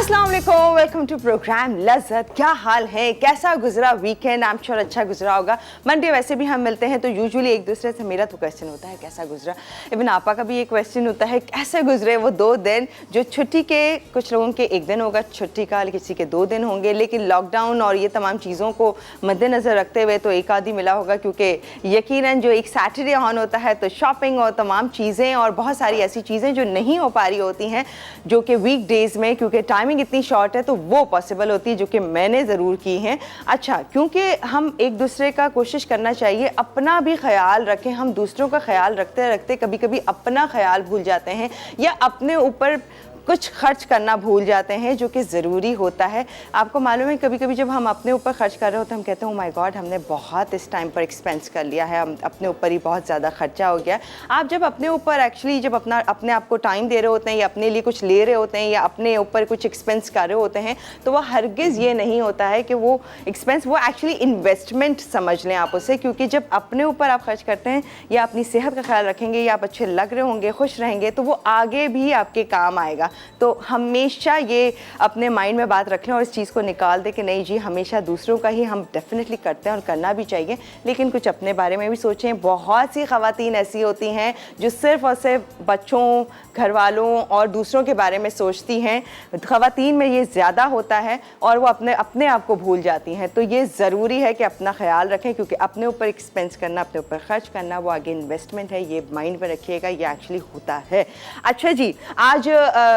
अस्सलाम वालेकुम, welcome to programme लज़्ज़त। क्या हाल है, कैसा गुजरा वीकेंड? आई एम श्योर अच्छा गुजरा होगा। मंडे वैसे भी हम मिलते हैं तो यूजुअली एक दूसरे से मेरा तो क्वेश्चन होता है कैसा गुजरा, इवन आपा का भी ये क्वेश्चन होता है कैसे गुजरे वो 2 दिन। जो छुट्टी के कुछ लोगों के 1 दिन होगा छुट्टी का, किसी के 2 दिन होंगे, लेकिन लॉकडाउन और ये तमाम चीज़ों को मद्देनज़र रखते हुए तो एक आधी मिला होगा, क्योंकि यकीनन जो एक सैटरडे ऑन होता है तो शॉपिंग और तमाम चीज़ें और बहुत सारी ऐसी चीज़ें जो नहीं हो पा रही होती हैं जो कि वीक डेज़ में, क्योंकि टाइमिंग इतनी शॉर्ट है तो वो पॉसिबल होती है, जो कि मैंने ज़रूर की हैं। अच्छा, क्योंकि हम एक दूसरे का कोशिश करना चाहिए अपना भी ख्याल रखें। हम दूसरों का ख्याल रखते रखते कभी कभी अपना ख्याल भूल जाते हैं या अपने ऊपर कुछ खर्च करना भूल जाते हैं जो कि ज़रूरी होता है। आपको मालूम है कभी कभी जब हम अपने ऊपर खर्च कर रहे होते हैं हम कहते हैं ओ माय गॉड, हमने बहुत इस टाइम पर एक्सपेंस कर लिया है, हम अपने ऊपर ही बहुत ज़्यादा खर्चा हो गया। आप जब अपने ऊपर एक्चुअली जब अपने आप को टाइम दे रहे होते हैं या अपने लिए कुछ ले रहे होते हैं या अपने ऊपर कुछ एक्सपेंस कर रहे होते हैं तो वह हरगिज़ ये नहीं होता है कि वो एक्सपेंस, वो एक्चुअली इन्वेस्टमेंट समझ लें आप उसे। क्योंकि जब अपने ऊपर आप खर्च करते हैं या अपनी सेहत का ख्याल रखेंगे या आप अच्छे लग रहे होंगे, खुश रहेंगे, तो वो आगे भी आपके काम आएगा। तो हमेशा ये अपने माइंड में बात रख लें और इस चीज़ को निकाल दें कि नहीं जी, हमेशा दूसरों का ही हम डेफिनेटली करते हैं और करना भी चाहिए, लेकिन कुछ अपने बारे में भी सोचें। बहुत सी ख़वातीन ऐसी होती हैं जो सिर्फ़ और सिर्फ बच्चों, घर वालों और दूसरों के बारे में सोचती हैं। ख़वातीन में ये ज़्यादा होता है और वो अपने आप को भूल जाती हैं। तो ये ज़रूरी है कि अपना ख्याल रखें, क्योंकि अपने ऊपर एक्सपेंस करना, अपने ऊपर खर्च करना, वो आगे इन्वेस्टमेंट है, ये माइंड में रखिएगा, ये एक्चुअली होता है। अच्छा जी, आज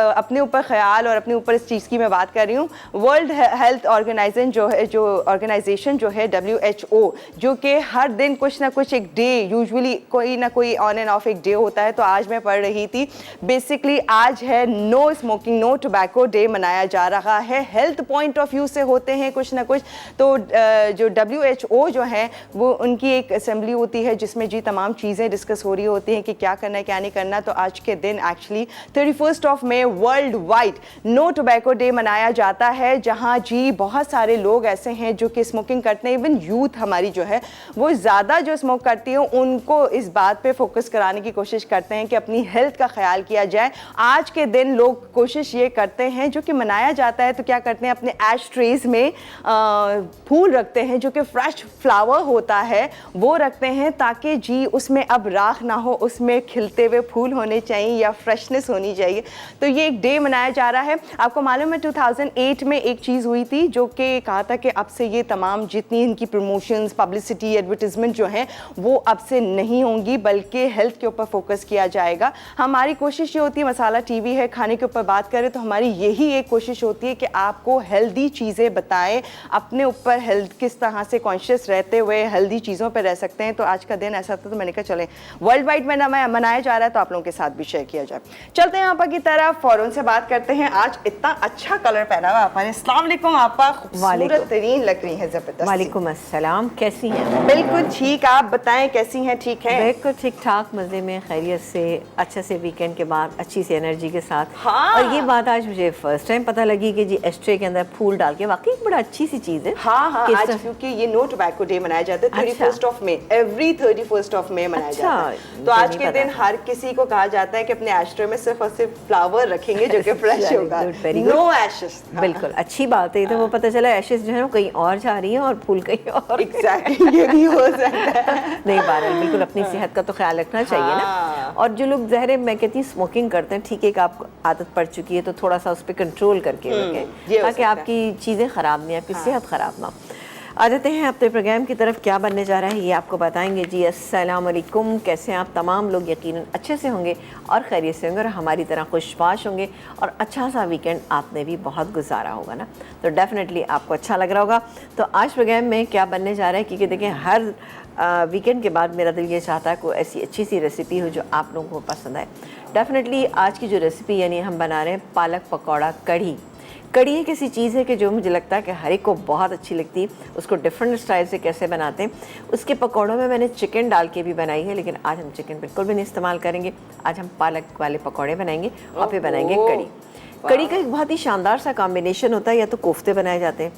अपने ऊपर ख्याल और अपने ऊपर इस चीज़ की मैं बात कर रही हूँ। वर्ल्ड हेल्थ ऑर्गेनाइजेशन जो है WHO, जो कि हर दिन कुछ ना कुछ एक डे, यूजुअली कोई ना कोई ऑन एंड ऑफ एक डे होता है। तो आज मैं पढ़ रही थी, बेसिकली आज है no smoking, no tobacco day मनाया जा रहा है। हेल्थ पॉइंट ऑफ व्यू से होते हैं कुछ ना कुछ। तो जो WHO जो है वो उनकी एक असेंबली होती है जिसमें जी तमाम चीज़ें डिस्कस हो रही होती हैं कि क्या करना है क्या नहीं करना। तो आज के दिन एक्चुअली 31 मई world wide no tobacco day मनाया जाता है, जहां जी बहुत सारे लोग ऐसे हैं जो कि स्मोकिंग करते हैं। इवन यूथ हमारी जो है वो ज़्यादा जो स्मोक करती है उनको इस बात पे फोकस कराने की कोशिश करते हैं कि अपनी हेल्थ का ख्याल किया जाए। आज के दिन लोग कोशिश ये करते हैं, जो कि मनाया जाता है, तो क्या करते हैं अपने एश ट्रेज में फूल रखते हैं जो कि फ्रेश फ्लावर होता है वो रखते हैं, ताकि जी उसमें अब राख ना हो, उसमें खिलते हुए फूल होने चाहिए या फ्रेशनेस होनी चाहिए। तो ये एक डे मनाया जा रहा है। आपको मालूम है 2008 में एक चीज़ हुई थी जो कि कहा था कि अब से ये तमाम जितनी इनकी प्रमोशंस, पब्लिसिटी, एडवर्टीजमेंट जो हैं वो अब से नहीं होंगी, बल्कि हेल्थ के ऊपर फोकस किया जाएगा। हमारी कोशिश ये होती है, मसाला टीवी है, खाने के ऊपर बात करें तो हमारी यही एक कोशिश होती है कि आपको हेल्दी चीज़ें बताएं, अपने ऊपर हेल्थ किस तरह से कॉन्शियस रहते हुए हेल्दी चीज़ों पर रह सकते हैं। तो आज का दिन ऐसा था तो मैंने कहा चलें वर्ल्ड वाइड में मनाया जा रहा है तो आप लोगों के साथ भी शेयर किया जाए। चलते हैं आपा की तरफ, फ़ौरन से बात करते हैं। आज इतना अच्छा कलर पहना हुआ आपने। अस्सलाम वालेकुम आपा, खूबसूरत तरीन लग रही है, जबरदस्त। वालेकुम अस्सलाम, कैसी हैं? बिल्कुल ठीक, आप बताएं कैसी हैं? ठीक है, बिल्कुल ठीक ठाक, मज़े में, खैरियत से, अच्छे से वीकेंड के बाद अच्छी सी एनर्जी के साथ। हाँ। और ये बात आज मुझे फर्स्ट टाइम पता लगी कि जी एस्ट्रे के अंदर फूल डाल के वाकई एक बड़ा अच्छी सी चीज़ है। हाँ हाँ, आज क्योंकि ये नो टोबैको डे मनाया जाता है 31 मई, एवरी 31 मई मनाया जाता है। तो आज के दिन हर किसी को कहा जाता है कि अपने एस्ट्रे में सिर्फ और सिर्फ फ्लावर रखेंगे जो कि फ्रेश होगा, नो एशेस। बिल्कुल अच्छी बात है। तो वो पता चला एशेस जो है वो कहीं और जा रही हैं और फूल कहीं और। एग्जैक्टली, ये भी हो सकता है। नहीं बहरहाल बिल्कुल अपनी सेहत का तो ख्याल रखना चाहिए ना। और जो लोग ज़हर मैं कहती हूँ स्मोकिंग करते हैं, ठीक है कि आपको आदत पड़ चुकी है तो थोड़ा सा उस पर कंट्रोल करके रखें ताकि आपकी चीज़ें ख़राब नहीं, आपकी सेहत ख़राब ना। आ जाते हैं अपने प्रोग्राम की तरफ। क्या बनने जा रहा है ये आपको बताएंगे जी। अस्सलाम वालेकुम, कैसे हैं आप तमाम लोग? यकीनन अच्छे से होंगे और खैरियत से होंगे और हमारी तरह खुशबाश होंगे और अच्छा सा वीकेंड आपने भी बहुत गुजारा होगा ना, तो डेफिनेटली आपको अच्छा लग रहा होगा। तो आज प्रोग्राम में क्या बनने जा रहा है, क्योंकि देखें हर वीकेंड के बाद मेरा दिल ये चाहता है कोई ऐसी अच्छी सी रेसिपी हो जो आप लोगों को पसंद आए। डेफिनेटली आज की जो रेसिपी यानी हम बना रहे हैं पालक पकौड़ा कढ़ी। कड़ी एक ऐसी चीज़ है कि जो मुझे लगता है कि हर एक को बहुत अच्छी लगती है। उसको डिफरेंट स्टाइल से कैसे बनाते हैं, उसके पकौड़ों में मैंने चिकन डाल के भी बनाई है, लेकिन आज हम चिकन बिल्कुल भी नहीं इस्तेमाल करेंगे। आज हम पालक वाले पकौड़े बनाएंगे और फिर बनाएंगे कड़ी। कड़ी का एक बहुत ही शानदार सा कॉम्बिनेशन होता है, या तो कोफ्ते बनाए जाते हैं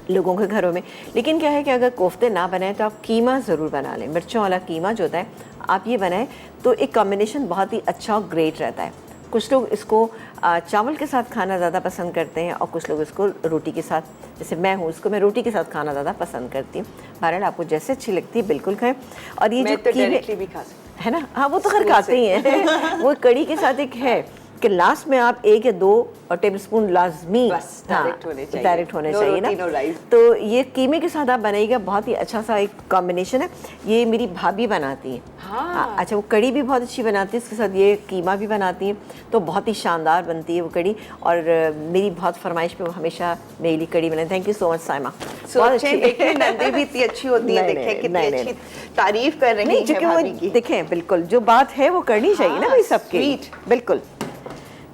लोगों के घरों में, लेकिन क्या है कि अगर कोफ्ते ना बनाए तो आप कीमा ज़रूर बना लें। मिर्चों वाला कीमा जो होता है आप ये बनाएं तो एक कॉम्बिनेशन बहुत ही अच्छा और ग्रेट रहता है। कुछ लोग इसको चावल के साथ खाना ज़्यादा पसंद करते हैं और कुछ लोग इसको रोटी के साथ, जैसे मैं हूँ इसको मैं रोटी के साथ खाना ज़्यादा पसंद करती हूँ। बहरहाल आपको जैसे अच्छी लगती है बिल्कुल खाएं। और ये मैं जो तो कीमे डायरेक्टली भी खा सकती है ना, हाँ वो तो खैर खाते ही हैं वो कड़ी के साथ एक है कि लास्ट में आप 1 या 2 टेबलस्पून लाजमी बस डायरेक्ट होने चाहिए, डायरेक्ट होने नो चाहिए रोटी, ना। No rice. तो ये कीमे के साथ आप बनाइएगा, बहुत ही अच्छा सा एक कॉम्बिनेशन है। ये मेरी भाभी बनाती है। हाँ। अच्छा, वो कड़ी भी बहुत अच्छी बनाती है, इसके साथ ये कीमा भी बनाती है, तो बहुत ही शानदार बनती है वो कड़ी। और मेरी बहुत फरमाइश पे वो हमेशा मेरे लिए कड़ी बनाती। Thank you so much Saima. देखिए नंदी भी इतनी अच्छी होती है, देखें कितनी अच्छी तारीफ कर रही है भाभी की। देखें बिल्कुल जो बात है वो करनी चाहिए ना भाई सबके, बिल्कुल।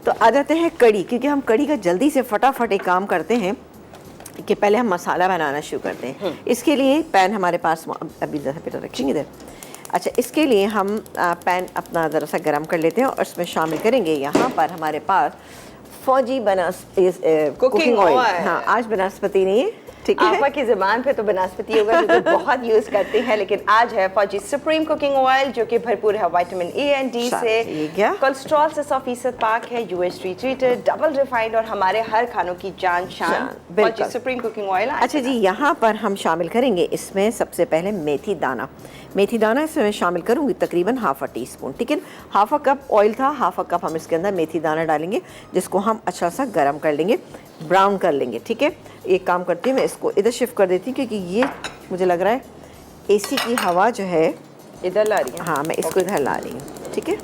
तो आ जाते हैं कड़ी, क्योंकि हम कड़ी का जल्दी से फटाफट एक काम करते हैं कि पहले हम मसाला बनाना शुरू करते हैं। इसके लिए पैन हमारे पास अभी ज़रा पे रखेंगे इधर। अच्छा, इसके लिए हम पैन अपना ज़रा सा गर्म कर लेते हैं और इसमें शामिल करेंगे यहाँ पर हमारे पास फौजी कुकिंग ऑयल। हाँ, आज बनस्पति नहीं है, ठीक है। आपा की ज़बान पे तो बनस्पति होगा जो तो बहुत यूज़ करते हैं, लेकिन आज है फौजी सुप्रीम कुकिंग ऑयल जो कि भरपूर है विटामिन ए एंड डी से, कोलेस्ट्रॉल से 100% पाक है, यूएसडी ट्रीटेड, डबल रिफाइंड और हमारे हर खानों की जान शान फौजी सुप्रीम कुकिंग ऑयल। अच्छा जी, यहाँ पर हम शामिल करेंगे इसमें सबसे पहले मेथी दाना। मेथी दाना इसमें मैं शामिल करूँगी तकरीबन ½ टीस्पून, ठीक है। ½ कप ऑयल था, ½ कप हम इसके अंदर मेथी दाना डालेंगे, जिसको हम अच्छा सा गर्म कर लेंगे, ब्राउन कर लेंगे, ठीक है। एक काम करती हूँ, मैं इसको इधर शिफ्ट कर देती हूँ क्योंकि ये मुझे लग रहा है एसी की हवा जो है इधर ला रही है। हाँ, मैं इसको इधर ला रही हूँ, ठीक है।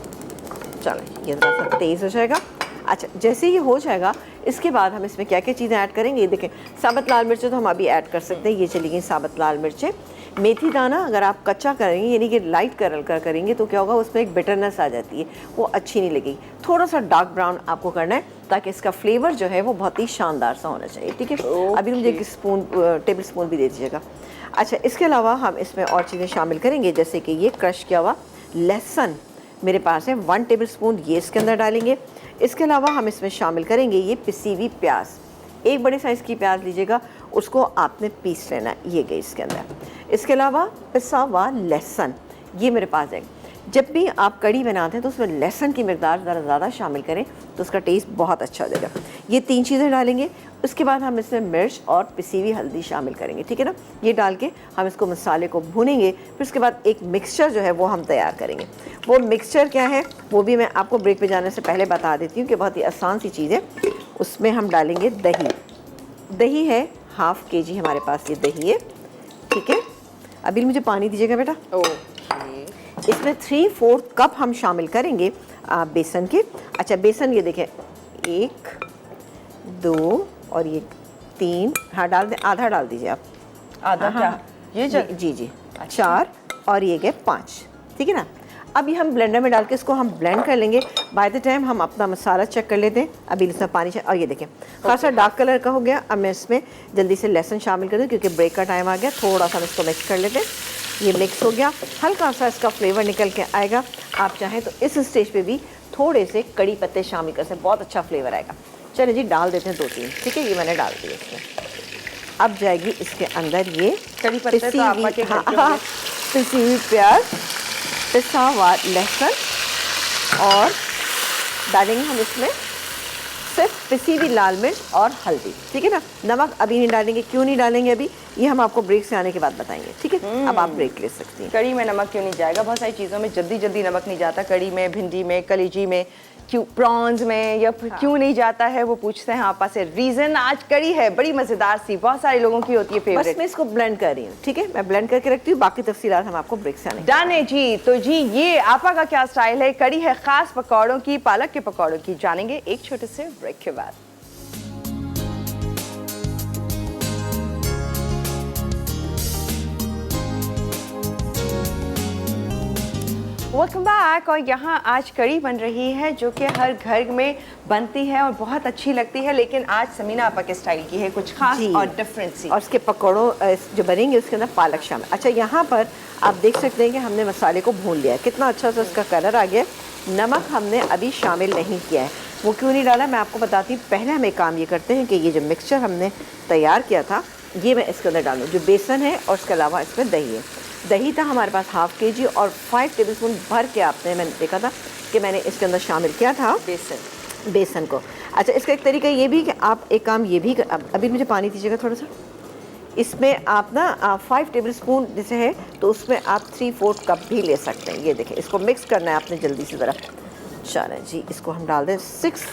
चलो ये थोड़ा सा तेज़ हो जाएगा। अच्छा, जैसे ही हो जाएगा इसके बाद हम इसमें क्या क्या चीज़ें ऐड करेंगे, ये देखें। साबुत लाल मिर्चें तो हम अभी ऐड कर सकते हैं, ये चली गई साबुत लाल मिर्चें। मेथी दाना अगर आप कच्चा करेंगे यानी कि लाइट करेंगे तो क्या होगा, उसमें एक बिटरनेस आ जाती है, वो अच्छी नहीं लगेगी। थोड़ा सा डार्क ब्राउन आपको करना है ताकि इसका फ्लेवर जो है वो बहुत ही शानदार सा होना चाहिए, ठीक है। अभी मुझे एक टेबल स्पून भी दे दीजिएगा। अच्छा, इसके अलावा हम इसमें और चीज़ें शामिल करेंगे, जैसे कि ये क्रश किया हुआ लहसुन मेरे पास है 1 टेबल स्पून, ये इसके अंदर डालेंगे। इसके अलावा हम इसमें शामिल करेंगे ये पिसी हुई प्याज, 1 बड़े साइज़ की प्याज लीजिएगा, उसको आपने पीस लेना है, ये गई इसके अंदर। इसके अलावा पिसा हुआ लहसुन ये मेरे पास है। जब भी आप कड़ी बनाते हैं तो उसमें लहसुन की मिकदार ज़रा ज़्यादा शामिल करें तो उसका टेस्ट बहुत अच्छा हो जाएगा। ये 3 चीज़ें डालेंगे। उसके बाद हम इसमें मिर्च और पिसी हुई हल्दी शामिल करेंगे, ठीक है ना। ये डाल के हम इसको मसाले को भूनेंगे, फिर उसके बाद एक मिक्सचर जो है वो हम तैयार करेंगे। वो मिक्सचर क्या है वो भी मैं आपको ब्रेक पे जाने से पहले बता देती हूँ कि बहुत ही आसान सी चीज़ है। उसमें हम डालेंगे दही। दही है ½ kg हमारे पास, ये दही है, ठीक है। अभी मुझे पानी दीजिएगा बेटा। इसमें 3/4 कप हम शामिल करेंगे बेसन के। अच्छा, बेसन ये देखें 1 2 और ये 3, हाँ डाल दें, आधा डाल दीजिए आप। आधा क्या? ये जी 4 और ये गए 5, ठीक है ना। अभी हम ब्लेंडर में डाल के इसको हम ब्लेंड कर लेंगे। बाय द टाइम हम अपना मसाला चेक कर लेते हैं। अभी इसमें पानी और ये देखें खासा डार्क कलर का हो गया। अब मैं इसमें जल्दी से लहसुन शामिल कर दूँ क्योंकि ब्रेक का टाइम आ गया। थोड़ा सा हम इसको मिक्स कर लेते हैं। ये मिक्स हो गया, हल्का सा इसका फ्लेवर निकल के आएगा। आप चाहें तो इस स्टेज पे भी थोड़े से कड़ी पत्ते शामिल कर सकते, बहुत अच्छा फ्लेवर आएगा। चलिए जी, डाल देते हैं 2-3, ठीक है। ये मैंने डाल दिया इसमें। अब जाएगी इसके अंदर ये कड़ी पत्ते तो आपा के पिसी हुई प्याज, पिसा हुआ लहसुन और डालेंगे हम इसमें सिर्फ पिसी हुई लाल मिर्च और हल्दी, ठीक है ना। नमक अभी नहीं डालेंगे। क्यों नहीं डालेंगे अभी, ये हम आपको ब्रेक से आने के बाद बताएंगे, ठीक है। अब आप ब्रेक ले सकती हैं। कड़ी में नमक क्यों नहीं जाएगा? बहुत सारी चीज़ों में जल्दी नमक नहीं जाता। कड़ी में, भिंडी में, कलेजी में, क्यों प्रॉन्स में या क्यों नहीं जाता है वो पूछते हैं आपा से। रीज़न आज कड़ी है बड़ी मज़ेदार सी, बहुत सारे लोगों की होती है फेवरेट। बस मैं इसको ब्लेंड कर रही हूँ, ठीक है। मैं ब्लेंड करके रखती हूँ, बाकी तफसीलात हम आपको ब्रेक से आने। डन है जी। तो जी ये आपा का क्या स्टाइल है? कड़ी है खास पकौड़ों की, पालक के पकौड़ों की, जानेंगे एक छोटे से ब्रेक के बाद। Welcome back. और यहाँ आज कड़ी बन रही है जो कि हर घर में बनती है और बहुत अच्छी लगती है, लेकिन आज समीना आपा के स्टाइल की है, कुछ खास और डिफरेंट सी। और उसके पकौड़ों जो बनेंगे उसके अंदर पालक शामिल। अच्छा, यहाँ पर आप देख सकते हैं कि हमने मसाले को भून लिया है, कितना अच्छा सा उसका कलर आ गया। नमक हमने अभी शामिल नहीं किया है। वो क्यों नहीं डाला मैं आपको बताती हूँ। पहले हम एक काम ये करते हैं कि ये जो मिक्सचर हमने तैयार किया था ये मैं इसके अंदर डालूँ, जो बेसन है और उसके अलावा इसमें दही है। दही था हमारे पास ½ kg और 5 टेबलस्पून भर के आपने मैंने देखा था कि मैंने इसके अंदर शामिल किया था बेसन को। अच्छा, इसका एक तरीका ये भी कि आप एक काम ये भी अभी मुझे पानी दीजिएगा थोड़ा सा। इसमें आप ना 5 टेबल स्पून जैसे है तो उसमें आप 3/4 कप भी ले सकते हैं। ये देखें, इसको मिक्स करना है आपने जल्दी से ज़रा। चलें जी, इसको हम डाल दें। 6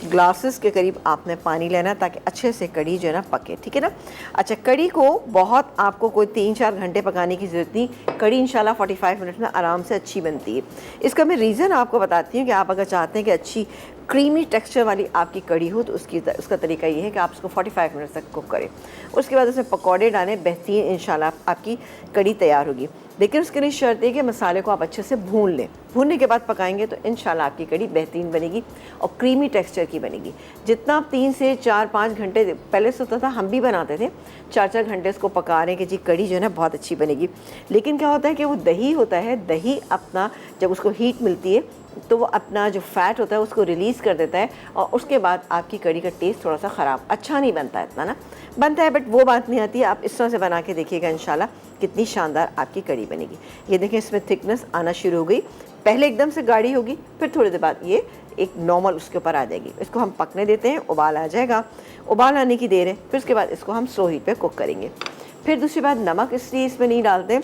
ग्लासेस के करीब आपने पानी लेना है ताकि अच्छे से कड़ी जो है ना पके, ठीक है ना। अच्छा, कड़ी को बहुत आपको कोई 3-4 घंटे पकाने की ज़रूरत नहीं। कड़ी इंशाल्लाह 45 मिनट में आराम से अच्छी बनती है। इसका मैं रीज़न आपको बताती हूँ कि आप अगर चाहते हैं कि अच्छी क्रीमी टेक्सचर वाली आपकी कड़ी हो तो उसका तरीका ये है कि आप उसको 45 मिनट तक कुक करें। उसके बाद उसमें पकौड़े डालें, बेहतरीन इंशाल्लाह आपकी कड़ी तैयार होगी। लेकिन उसके लिए शर्त है कि मसाले को आप अच्छे से भून लें। भूनने के बाद पकाएंगे तो इंशाल्लाह आपकी कड़ी बेहतरीन बनेगी और क्रीमी टेक्सचर की बनेगी। जितना आप 3 से 4-5 घंटे पहले से होता था, हम भी बनाते थे, 4-4 घंटे इसको पका रहे हैं कि जी कड़ी जो है ना बहुत अच्छी बनेगी। लेकिन क्या होता है कि वो दही होता है, दही अपना जब उसको हीट मिलती है तो वो अपना जो फ़ैट होता है उसको रिलीज़ कर देता है और उसके बाद आपकी कड़ी का टेस्ट थोड़ा सा ख़राब, अच्छा नहीं बनता है, इतना ना बनता है, बट वो बात नहीं आती है। आप इस तरह से बना के देखिएगा, इंशाल्लाह कितनी शानदार आपकी कड़ी बनेगी। ये देखें, इसमें थिकनेस आना शुरू हो गई। पहले एकदम से गाढ़ी होगी, फिर थोड़ी देर बाद ये एक नॉर्मल उसके ऊपर आ जाएगी। इसको हम पकने देते हैं, उबाल आ जाएगा। उबाल आने की देर है, फिर उसके बाद इसको हम स्लो हीट पे कुक करेंगे। फिर दूसरी बात, नमक इसलिए इसमें नहीं डालते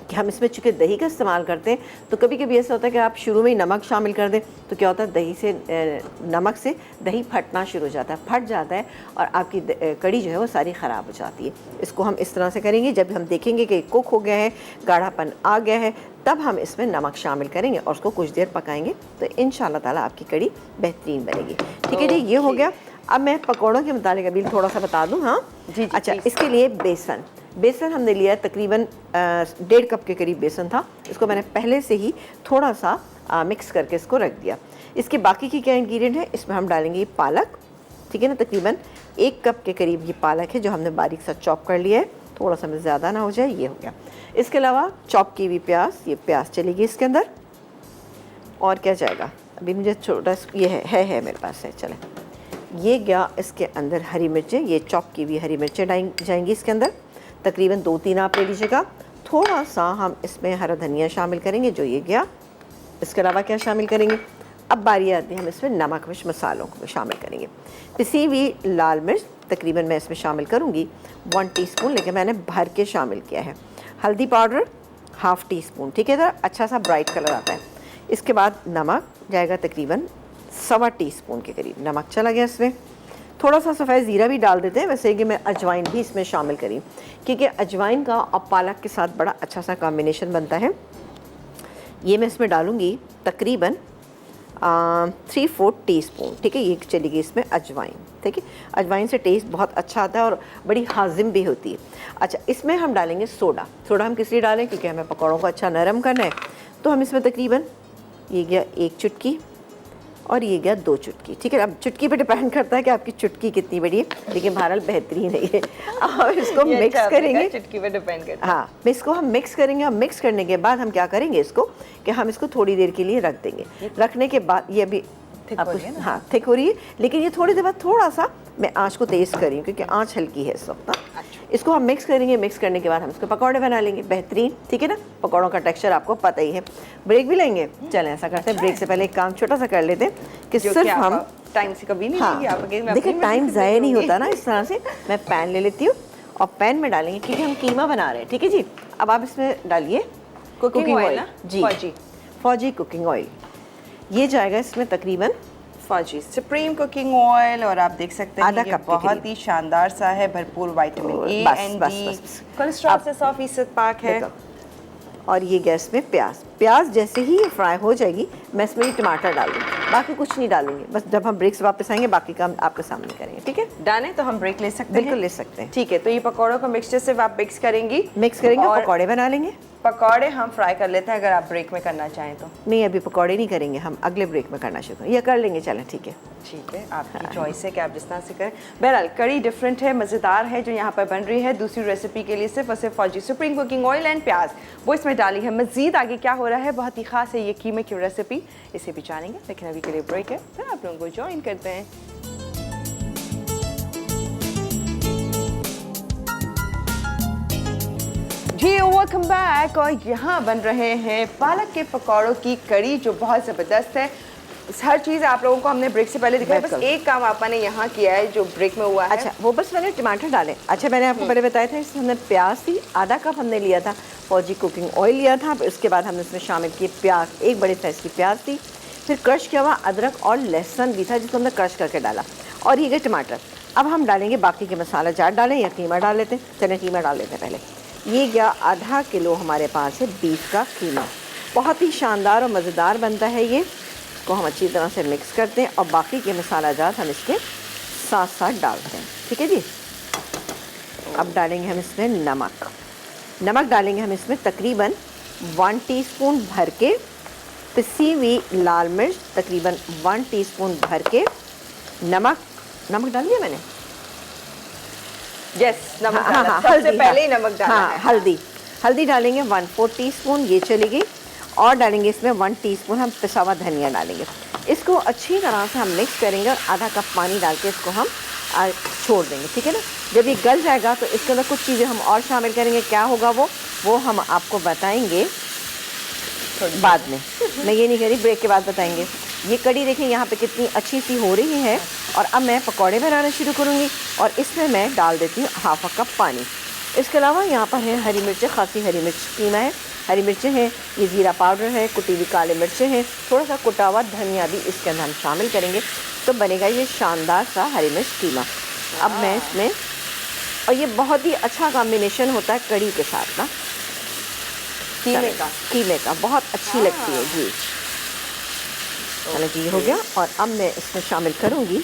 कि हम इसमें चूँकि दही का इस्तेमाल करते हैं तो कभी कभी ऐसा होता है कि आप शुरू में ही नमक शामिल कर दें तो क्या होता है, दही से नमक से दही फटना शुरू हो जाता है, फट जाता है और आपकी कड़ी जो है वो सारी ख़राब हो जाती है। इसको हम इस तरह से करेंगे, जब हम देखेंगे कि कुक हो गया है, गाढ़ापन आ गया है, तब हम इसमें नमक शामिल करेंगे और उसको कुछ देर पकाएंगे तो इंशाल्लाह ताला आपकी कड़ी बेहतरीन बनेगी। ठीक है जी, ये हो गया। अब मैं पकौड़ों के मुतालिक अभी थोड़ा सा बता दूँ। हाँ जी, अच्छा, इसके लिए बेसन हमने लिया है, तकरीबन 1.5 कप के करीब बेसन था। इसको मैंने पहले से ही थोड़ा सा मिक्स करके इसको रख दिया। इसके बाकी की क्या इंग्रेडिएंट है, इसमें हम डालेंगे ये पालक, ठीक है ना। तकरीबन 1 कप के करीब ये पालक है जो हमने बारीक सा चॉप कर लिया है, थोड़ा सा ज़्यादा ना हो जाए, ये हो गया। इसके अलावा चॉप की हुई प्याज, ये प्याज चलेगी इसके अंदर। और क्या जाएगा, अभी मुझे छोटा ये है मेरे पास है, चले ये गया। इसके अंदर हरी मिर्चें, ये चॉप की हुई हरी मिर्चें जाएंगी इसके अंदर, तकरीबन 2-3 आप ले लीजिएगा। थोड़ा सा हम इसमें हरा धनिया शामिल करेंगे, जो ये गया। इसके अलावा क्या शामिल करेंगे, अब बारी आती है हम इसमें नमक मिर्च मसालों को शामिल करेंगे। पिसी हुई लाल मिर्च तकरीबन मैं इसमें शामिल करूँगी 1 टीस्पून, लेकिन मैंने भर के शामिल किया है। हल्दी पाउडर 1/2 टीस्पून, ठीक है, जरा अच्छा सा ब्राइट कलर आता है। इसके बाद नमक जाएगा तकरीबन 1.25 टीस्पून के करीब नमक चला गया इसमें। थोड़ा सा सफ़ेद ज़ीरा भी डाल देते हैं, वैसे कि मैं अजवाइन भी इसमें शामिल करी क्योंकि अजवाइन का और पालक के साथ बड़ा अच्छा सा कॉम्बिनेशन बनता है। ये मैं इसमें डालूँगी तकरीबन 3/4 टीस्पून, ठीक है। ये चलेगी इसमें अजवाइन, ठीक है। अजवाइन से टेस्ट बहुत अच्छा आता है और बड़ी हाजिम भी होती है। अच्छा, इसमें हम डालेंगे सोडा। हम किस लिए डालें, क्योंकि हमें पकौड़ों को अच्छा नरम करना है। तो हम इसमें तकरीबन ये गया 1 चुटकी और ये गया 2 चुटकी, ठीक है। अब चुटकी पे डिपेंड करता है कि आपकी चुटकी कितनी बड़ी है, लेकिन बहरहाल बेहतरीन है ये। अब इसको मिक्स करेंगे, चुटकी पे डिपेंड करता है। हाँ, इसको हम मिक्स करेंगे। अब मिक्स करने के बाद हम क्या करेंगे इसको कि हम इसको थोड़ी देर के लिए रख देंगे। रखने के बाद ये अभी हाँ थिक हो रही है, लेकिन ये थोड़ी देर बाद थोड़ा सा मैं आँच को तेज़ करी हूँ क्योंकि आँच हल्की है इस वक्त ना। इसको हम मिक्स करेंगे। मिक्स करने के बाद हम इसको पकौड़े बना लेंगे बेहतरीन, ठीक है ना। पकौड़ों का टेक्सचर आपको पता ही है। ब्रेक भी लेंगे, चलें ऐसा करते हैं, ब्रेक से पहले एक काम छोटा सा कर लेते हैं कि सिर्फ हम टाइम से कभी नहीं हाँ देखिए टाइम ज़ाया नहीं होता ना। इस तरह से मैं पैन ले लेती हूँ और पैन में डालेंगे क्योंकि हम कीमा बना रहे हैं, ठीक है जी। अब आप इसमें डालिए कुकिंग ऑयल जी, फौजी कुकिंग ऑयल। ये जाएगा इसमें तकरीबन फौजी सुप्रीम कुकिंग ऑयल, और आप देख सकते हैं ये बहुत ही शानदार सा है, भरपूर vitamin A and D, cholesterol से 100% पाक है। और ये गैस में प्याज जैसे ही फ्राई हो जाएगी मैं इसमें ये टमाटर डाल दूँगी, बाकी कुछ नहीं डालूंगी। बस जब हम ब्रेक से वापस आएंगे बाकी काम आपके सामने करेंगे, ठीक है। डन है, तो हम ब्रेक ले सकते हैं? बिल्कुल ले सकते हैं, ठीक है। तो ये पकौड़ों का मिक्सचर सिर्फ आप मिक्स करेंगे, पकौड़े बना लेंगे। पकौड़े हम फ्राई कर लेते हैं अगर आप ब्रेक में करना चाहें तो। नहीं, अभी पकौड़े नहीं करेंगे, हम अगले ब्रेक में करना शुरू करें, या कर लेंगे, चलें ठीक है। ठीक है, आपकी चॉइस है कि आप जिस तरह से करें। बहरहाल कड़ी डिफरेंट है, मज़ेदार है जो यहाँ पर बन रही है। दूसरी रेसिपी के लिए सिर्फ और सिर्फ फौजी सुप्रीम कुकिंग ऑयल एंड प्याज वो इसमें डाली है। मज़ीद आगे क्या हो रहा है, बहुत ही खास है ये कीमे की रेसिपी, इसे भी जानेंगे, लेकिन अभी के लिए ब्रेक है, फिर आप लोगों को ज्वाइन करते हैं। जी वेलकम बैक। और यहाँ बन रहे हैं पालक के पकौड़ों की कड़ी जो बहुत ज़बरदस्त है। हर चीज़ आप लोगों को हमने ब्रेक से पहले दिखाई, बस एक काम आपा ने यहाँ किया है जो ब्रेक में हुआ है। अच्छा, वो बस मैंने टमाटर डाले। अच्छा, मैंने आपको पहले बताया था इसमें हमने प्याज थी, आधा कप हमने लिया था फौजी कुकिंग ऑयल लिया था। उसके बाद हमने इसमें शामिल किए प्याज, एक बड़े साइज़ की प्याज थी, फिर क्रश किया हुआ अदरक और लहसुन भी था जिसको हमने क्रश करके डाला, और ये गए टमाटर। अब हम डालेंगे बाकी के मसाला जार डालें या कीमा डाल लेते हैं। चलिए कीमा डाल लेते हैं पहले। ये गया आधा किलो हमारे पास है बीफ का कीमा, बहुत ही शानदार और मज़ेदार बनता है ये। को हम अच्छी तरह से मिक्स करते हैं और बाकी के मसाला जात हम इसके साथ साथ डालते हैं। ठीक है जी। अब डालेंगे हम इसमें नमक। नमक डालेंगे हम इसमें तकरीबन 1 टीस्पून भर के। पिसी हुई लाल मिर्च तकरीबन 1 टीस्पून भर के। नमक डाल दिया मैंने। यस, नमक हाँ, डाला। सबसे पहले ही नमक डाला है। हल्दी डालेंगे 1/4 टीस्पून, ये चलेगी। और डालेंगे इसमें 1 टीस्पून हम पिसा हुआ धनिया डालेंगे। इसको अच्छी तरह से हम मिक्स करेंगे और आधा कप पानी डाल के इसको हम छोड़ देंगे। ठीक है ना। जब ये गल जाएगा तो इसके अंदर कुछ चीज़ें हम और शामिल करेंगे। क्या होगा वो हम आपको बताएंगे बाद में। मैं ये नहीं कह रही, ब्रेक के बाद बताएंगे। ये कड़ी देखिए यहाँ पे कितनी अच्छी सी हो रही है। और अब मैं पकौड़े बनाना शुरू करूँगी और इसमें मैं डाल देती हूँ ½ कप पानी। इसके अलावा यहाँ पर है हरी मिर्चें, खासी हरी मिर्च कीमा है, हरी मिर्चें हैं, ये ज़ीरा पाउडर है, कुटी हुई काली मिर्चें हैं, थोड़ा सा कुटा हुआ धनिया भी इसके अंदर हम शामिल करेंगे, तो बनेगा ये शानदार सा हरी मिर्च कीमा। अब मैं इसमें, और ये बहुत ही अच्छा कॉम्बिनेशन होता है कड़ी के साथ ना, कीमे का बहुत अच्छी लगती है जी। चलो जी, हो गया। और अब मैं इसमें शामिल करूँगी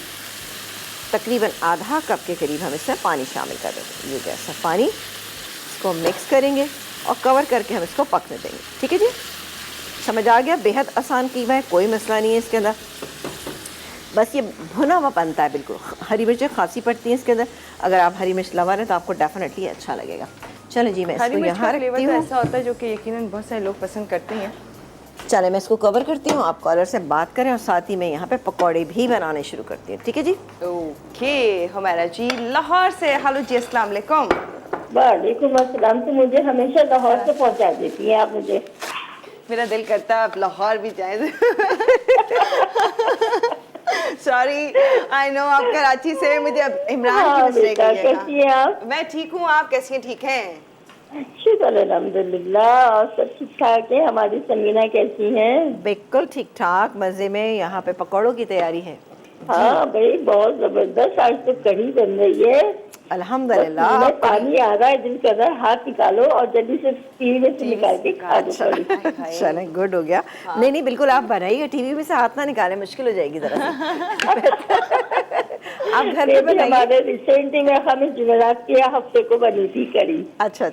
तकरीबन ½ कप के करीब हम इसमें पानी शामिल कर देंगे। ये जैसा पानी, इसको मिक्स करेंगे और कवर करके हम इसको पकने देंगे। ठीक है जी, समझ आ गया। बेहद आसान कीमा है, कोई मसला नहीं है इसके अंदर। बस ये भुना हुआ बनता है बिल्कुल। हरी मिर्चें खासी पड़ती हैं इसके अंदर। अगर आप हरी मिर्च लवर हैं तो आपको डेफिनेटली अच्छा लगेगा। चलो जी, मैं इसको यहाँ रखती हूँ। ऐसा होता है जो कि यकीनन बहुत सारे लोग पसंद करते हैं। चले, मैं इसको कवर करती हूँ, आप कॉलर से बात करें, और साथ ही मैं यहाँ पे पकौड़े भी बनाने शुरू करती हूँ। ठीक है जी। ओके हुमैरा जी लाहौर से, हेलो जी, अस्सलाम वालेकुम। वालेकुम अस्सलाम। तो मुझे हमेशा लाहौर से पहुंचा देती हैं आप मुझे। मेरा दिल करता है आप लाहौर भी जाएं। सॉरी, आई नो आप कराची से, मुझे अब इमरान की मिस्टेक है। कैसी हैं आप? मैं ठीक हूँ, आप कैसी हैं? ठीक हैं? शुक्र अल्हम्दुलिल्लाह, और सब ठीक ठाक है। हमारी समीना कैसी हैं? बिल्कुल ठीक ठाक, मज़े में। यहाँ पे पकौड़ों की तैयारी है। हाँ भाई, बहुत जबरदस्त। आज तो कढ़ी बन रही है अल्हम्दुलिल्लाह। पानी आ रहा है, दिल कर रहा है हाथ निकालो और जल्दी से टीवी में से निकाल के खा दो कढ़ी। चले, गुड हो गया। नहीं नहीं, बिल्कुल आप बनाइए, टीवी में से हाथ ना निकालें, मुश्किल हो जाएगी जरा। आप घर पे बनाइए। हमारे रिसेंटली में हमें जुमेरात के हफ्ते को बनी थी कढ़ी। अच्छा।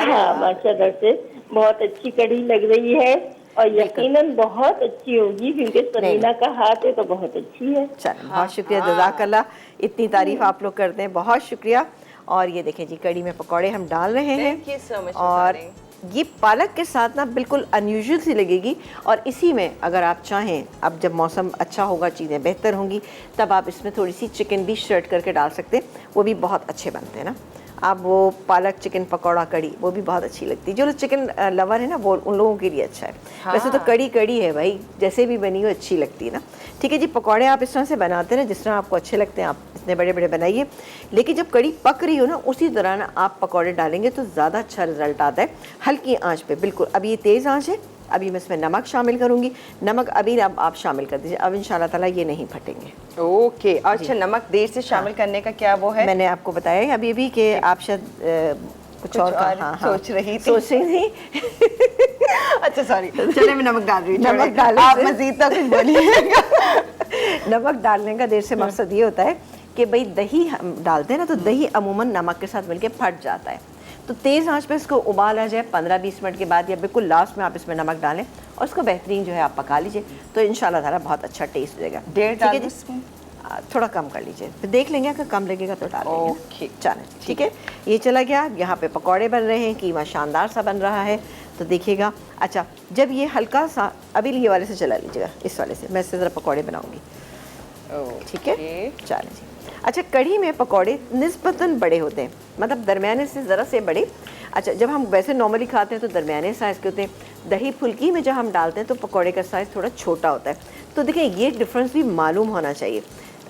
हाँ, माशाल्लाह से बहुत अच्छी कढ़ी लग रही है और यकीनन बहुत अच्छी होगी क्योंकि समीना का हाथ है तो बहुत अच्छी है। चलो, बहुत शुक्रिया, जज़ाकल्लाह। इतनी तारीफ आप लोग करते हैं, बहुत शुक्रिया। और ये देखें जी, कढ़ी में पकौड़े हम डाल रहे हैं। और ये पालक के साथ ना बिल्कुल अनयूजुअल सी लगेगी। और इसी में अगर आप चाहें, अब जब मौसम अच्छा होगा, चीज़ें बेहतर होंगी, तब आप इसमें थोड़ी सी चिकन भी शर्ट करके डाल सकते हैं, वो भी बहुत अच्छे बनते हैं ना। आप वो पालक चिकन पकौड़ा कड़ी, वो भी बहुत अच्छी लगती है। जो लोग चिकन लवर है ना, वो उन लोगों के लिए अच्छा है। हाँ। वैसे तो कड़ी है भाई, जैसे भी बनी हो अच्छी लगती है ना। ठीक है जी, पकौड़े आप इस तरह से बनाते हैं जिस तरह आपको अच्छे लगते हैं, आप इतने बड़े बड़े बनाइए। लेकिन जब कड़ी पक रही हो ना, उसी दौरान आप पकौड़े डालेंगे तो ज़्यादा अच्छा रिजल्ट आता है, हल्की आँच पर। बिल्कुल, अब ये तेज़ आँच है। अभी मैं इसमें नमक शामिल करूंगी। नमक अभी अब आप शामिल कर दीजिए, अब इंशाल्लाह ताला ये नहीं फटेंगे। ओके, अच्छा, नमक देर से शामिल करने का क्या वो है? मैंने आपको बताया अभी कि आप शायद कुछ और सोच रही थी। अच्छा सॉरी, चलिए मैं नमक डाल रही हूँ। नमक डालने आप मजीद तक कुछ बोलिएगा। नमक डालने का देर से मकसद ये होता है कि भाई दही हम डालते हैं ना, तो दही अमूमन नमक के साथ मिलके फट जाता है। तो तेज़ आंच पे इसको उबाल आ जाए 15-20 मिनट के बाद, या बिल्कुल लास्ट में आप इसमें नमक डालें और उसको बेहतरीन जो है आप पका लीजिए, तो इंशाल्लाह ताला बहुत अच्छा टेस्ट हो जाएगा। 1.5 टीस्पून थोड़ा कम कर लीजिए, फिर देख लेंगे अगर कम लगेगा तो डाल लेंगे। ओके, चलें, ठीक है। ये चला गया। यहाँ पे पकौड़े बन रहे हैं, कीमा शानदार सा बन रहा है, तो देखिएगा। अच्छा, जब ये हल्का सा, अभी ये वाले से चला लीजिएगा, इस वाले से मैं इससे ज़रा पकौड़े बनाऊँगी। ठीक है, चलें जी। अच्छा, कढ़ी में पकौड़े निस्बतन बड़े होते हैं, मतलब दरमियाने से ज़रा से बड़े। अच्छा, जब हम वैसे नॉर्मली खाते हैं तो दरमियाने साइज़ के होते हैं। दही फुल्की में जब हम डालते हैं तो पकौड़े का साइज़ थोड़ा छोटा होता है। तो देखिए ये डिफरेंस भी मालूम होना चाहिए।